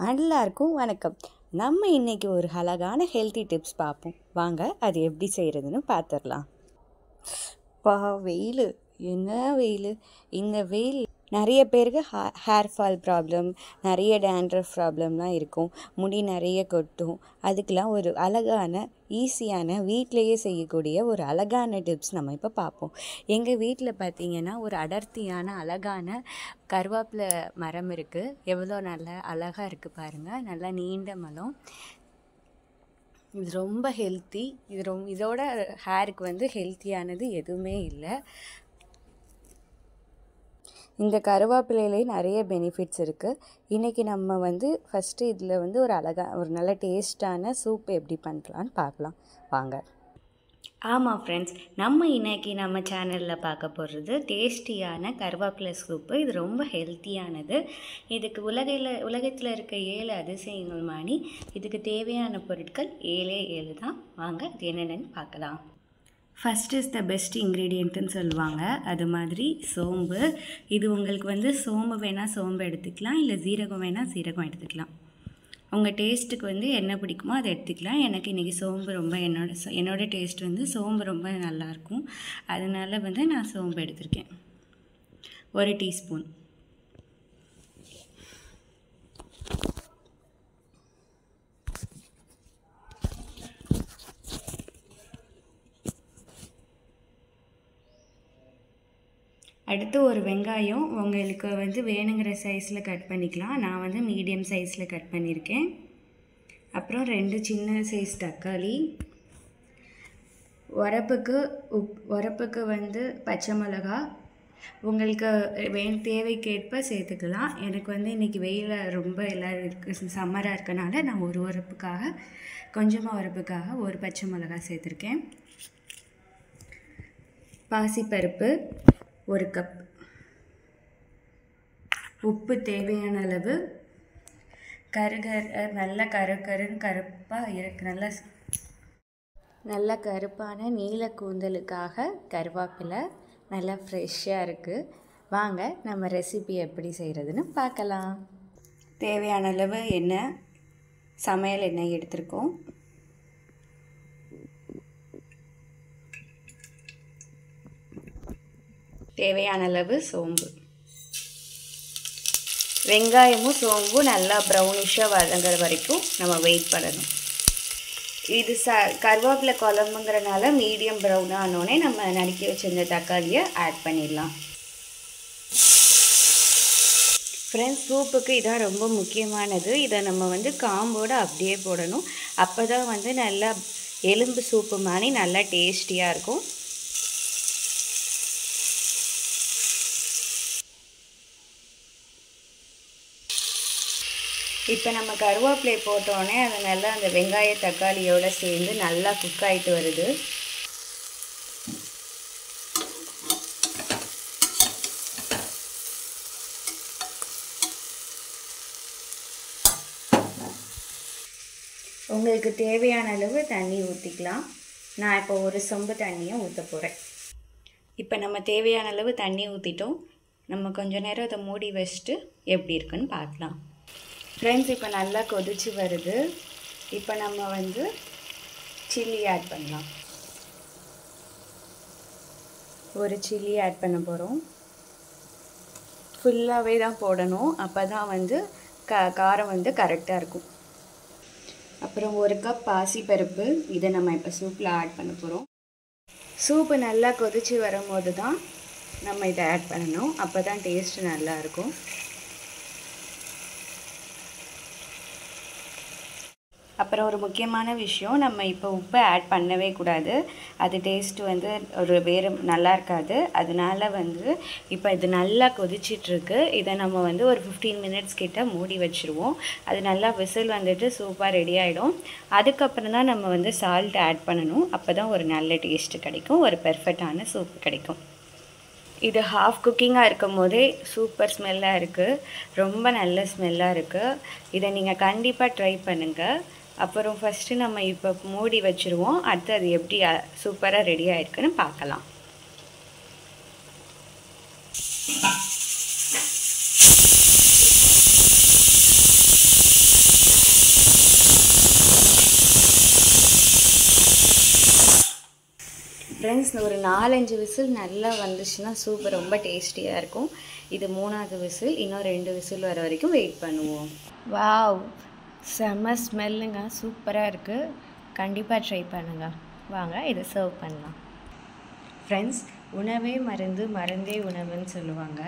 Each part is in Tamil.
எல்லாருக்கும் வணக்கம். நம்ம இன்னைக்கு ஒரு அழகான ஹெல்த்தி டிப்ஸ் பார்ப்போம். வாங்க அது எப்படி செய்கிறதுன்னு பார்த்துடலாம். வெயில், என்ன வெயில்! இந்த வெயில் நிறைய பேருக்கு ஹேர் ஃபால் ப்ராப்ளம், நிறைய டேண்ட்ரஃப் ப்ராப்ளம்லாம் இருக்கும். முடி நிறைய கொட்டும். அதுக்கெலாம் ஒரு அழகான ஈஸியான வீட்டிலையே செய்யக்கூடிய ஒரு அழகான டிப்ஸ் நம்ம இப்போ பார்ப்போம். எங்கள் வீட்டில் பார்த்திங்கன்னா ஒரு அடர்த்தியான அழகான கருவேப்பிலை மரம் இருக்குது. எவ்வளோ நல்லா அழகாக இருக்குது பாருங்கள். நல்லா நீண்ட மரம். இது ரொம்ப ஹெல்த்தி. இதோட ஹேருக்கு ஹெல்த்தியானது எதுவுமே இல்லை. இந்த கருவேப்பிலையிலே நிறைய பெனிஃபிட்ஸ் இருக்குது. இன்றைக்கி நம்ம ஃபஸ்ட்டு இதில் ஒரு நல்ல டேஸ்டான சூப் எப்படி பண்ணலான்னு பார்க்கலாம் வாங்க. ஆமாம் ஃப்ரெண்ட்ஸ், நம்ம சேனலில் பார்க்க போகிறது டேஸ்டியான கருவேப்பிலை சூப்பு. இது ரொம்ப ஹெல்த்தியானது. இதுக்கு உலகத்தில் இருக்க 7 அதிசயங்கள் மாதிரி இதுக்கு தேவையான பொருட்கள் 7 தான். வாங்க அது என்னென்னு பார்க்கலாம். ஃபஸ்ட் இஸ் த பெஸ்ட் இன்க்ரீடியண்ட்டுன்னு சொல்லுவாங்க. அது மாதிரி சோம்பு. இது உங்களுக்கு சோம்பு வேணால் சோம்பு எடுத்துக்கலாம், இல்லை ஜீரகம் வேணால் ஜீரகம் எடுத்துக்கலாம். உங்கள் டேஸ்ட்டுக்கு என்ன பிடிக்குமோ அதை எடுத்துக்கலாம். எனக்கு இன்றைக்கி சோம்பு ரொம்ப என்னோட டேஸ்ட் சோம்பு ரொம்ப நல்லாயிருக்கும். அதனால் நான் சோம்பு எடுத்திருக்கேன். 1 டீஸ்பூன். அடுத்து ஒரு வெங்காயம் உங்களுக்கு வேணுங்கிற சைஸில் கட் பண்ணிக்கலாம். நான் மீடியம் சைஸில் கட் பண்ணியிருக்கேன். அப்புறம் 2 சின்ன சைஸ் தக்காளி. உரப்புக்கு பச்சை மிளகா. உங்களுக்கு தேவைக்கேற்ப சேர்த்துக்கலாம். எனக்கு இன்றைக்கி வெயில் ரொம்ப எல்லோரும் இருக்குது, சம்மராக இருக்கனால நான் கொஞ்சமாக உரப்புக்காக 1 பச்சை மிளகா சேர்த்துருக்கேன். பாசிப்பருப்பு 1 கப். உப்பு தேவையான அளவு. நல்ல கருப்பாக இருக்கு. நல்ல கருப்பான நீல கூந்தலுக்காக கருவேப்பிலை நல்லா ஃப்ரெஷ்ஷாக இருக்குது. வாங்க நம்ம ரெசிபி எப்படி செய்கிறதுன்னு பார்க்கலாம். தேவையான அளவு எண்ணெய், சமையல் எண்ணெய் எடுத்திருக்கோம். தேவையான அளவு சோம்பு. வெங்காயமும் சோம்பும் நல்லா ப்ரௌனிஷாக வதங்குற வரைக்கும் நம்ம வெயிட் பண்ணணும். இது கருவேப்பிலை குழம்புங்கிறனால மீடியம் ப்ரௌனாக ஆனோடனே நம்ம நறுக்கி வச்சிருந்த தக்காளியை ஆட் பண்ணிடலாம். ஃப்ரெண்ட்ஸ், சூப்புக்கு இதான் ரொம்ப முக்கியமானது. இதை நம்ம காம்போடு அப்படியே போடணும். அப்போ தான் நல்லா எலும்பு சூப்பு மாதிரி நல்லா டேஸ்டியாக இருக்கும். இப்போ நம்ம கருவேப்பிலை போட்டோடனே அது நல்லா அந்த வெங்காய தக்காளியோடு சேர்ந்து நல்லா குக் ஆகிட்டு வருது. உங்களுக்கு தேவையான அளவு தண்ணி ஊற்றிக்கலாம். நான் இப்போ 1 சொம்பு தண்ணியை ஊற்ற போகிறேன். இப்போ நம்ம தேவையான அளவு தண்ணி ஊற்றிட்டோம். நம்ம கொஞ்சம் நேரம் அதை மூடி வச்சுட்டு எப்படி இருக்குன்னு பார்க்கலாம். ஃப்ரெண்ட்ஸ், இப்போ நல்லா கொதிச்சு வருது. இப்போ நம்ம சில்லி ஆட் பண்ணலாம். 1 சில்லி ஆட் பண்ண போகிறோம். ஃபுல்லாகவே தான் போடணும். அப்போ தான் காரம் கரெக்டாக இருக்கும். அப்புறம் 1 கப் பாசிப்பருப்பு. இதை நம்ம இப்போ சூப்பில் ஆட் பண்ண போகிறோம். சூப்பு நல்லா கொதிச்சு வரும்போது தான் நம்ம இதை ஆட் பண்ணணும். அப்போ தான் டேஸ்ட்டு நல்லாயிருக்கும். அப்புறம் ஒரு முக்கியமான விஷயம், நம்ம இப்போ உப்பு ஆட் பண்ணவே கூடாது. அது டேஸ்ட்டு ஒரு வேறு நல்லா இருக்காது. அதனால இப்போ இது நல்லா கொதிச்சிட்ருக்கு. இதை நம்ம ஒரு 15 மினிட்ஸ் கிட்ட மூடி வச்சுருவோம். அது நல்லா விசில் சூப்பாக ரெடி ஆகிடும். அதுக்கப்புறம் தான் நம்ம சால்ட் ஆட் பண்ணணும். அப்போ தான் ஒரு நல்ல டேஸ்ட்டு கிடைக்கும், ஒரு பெர்ஃபெக்டான சூப்பு கிடைக்கும். இது ஹாஃப் குக்கிங்காக இருக்கும் போதே சூப்பர் ஸ்மெல்லாக இருக்குது. ரொம்ப நல்ல ஸ்மெல்லாக இருக்குது. இதை நீங்கள் கண்டிப்பாக ட்ரை பண்ணுங்கள். அப்புறம் ஃபஸ்ட்டு நம்ம இப்போ மூடி வச்சுருவோம். அடுத்து அது எப்படி சூப்பராக ரெடி ஆகிருக்குன்னு பார்க்கலாம். ஃப்ரெண்ட்ஸ் ஒரு 4-5 விசில் நல்லா வந்துச்சுன்னா சூப்பர் ரொம்ப டேஸ்டியாக இருக்கும். இது 3வது விசில், இன்னும் 2 விசில் வர வரைக்கும் வெயிட் பண்ணுவோம். வாவ், செம்ம ஸ்மெல்லுங்க, சூப்பராக இருக்குது. கண்டிப்பாக ட்ரை பண்ணுங்கள். வாங்க இதை சர்வ் பண்ணலாம். ஃப்ரெண்ட்ஸ், உணவே மருந்து, மருந்தே உணவுன்னு சொல்லுவாங்க.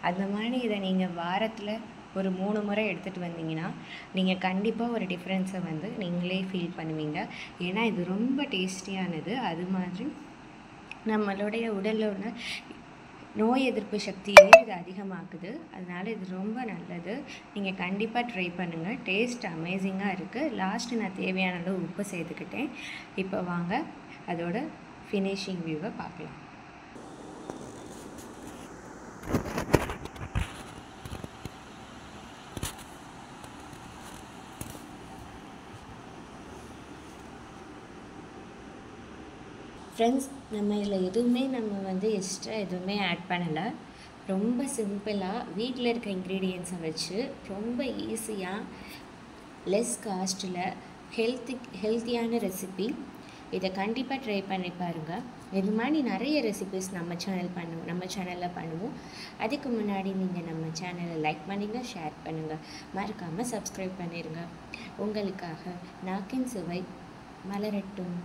அந்த மாதிரி இதை நீங்கள் வாரத்தில் ஒரு 3 முறை எடுத்துகிட்டு வந்தீங்கன்னா நீங்கள் கண்டிப்பாக ஒரு டிஃப்ரென்ஸை வந்து நீங்களே ஃபீல் பண்ணுவீங்க. ஏன்னா இது ரொம்ப டேஸ்டியானது. அது மாதிரி நம்மளுடைய உடலோட நோய் எதிர்ப்பு சக்தியையும் இது அதிகமாக்குது. அதனால் இது ரொம்ப நல்லது. நீங்கள் கண்டிப்பாக ட்ரை பண்ணுங்கள். டேஸ்ட் அமேசிங்காக இருக்குது. லாஸ்ட்டு நான் தேவையான அளவு உப்பு சேர்த்துக்கிட்டேன். இப்போ வாங்க அதோட ஃபினிஷிங் வியூவை பார்க்கலாம். ஃப்ரெண்ட்ஸ், நம்ம இதில் எதுவுமே எக்ஸ்ட்ரா எதுவுமே ஆட் பண்ணலை. ரொம்ப சிம்பிளாக வீட்டில் இருக்க இன்க்ரீடியன்ஸை வச்சு ரொம்ப ஈஸியாக லெஸ் காஸ்ட்டில் ஹெல்த்தியான ரெசிபி. இதை கண்டிப்பாக ட்ரை பண்ணி பாருங்கள். இது மாதிரி நிறைய ரெசிபிஸ் நம்ம சேனலில் பண்ணுவோம். அதுக்கு முன்னாடி நீங்கள் நம்ம சேனலை லைக் பண்ணுங்கள், ஷேர் பண்ணுங்கள், மறக்காமல் சப்ஸ்கிரைப் பண்ணிடுங்க. உங்களுக்காக நாக்கின் சுவை மலரட்டும்.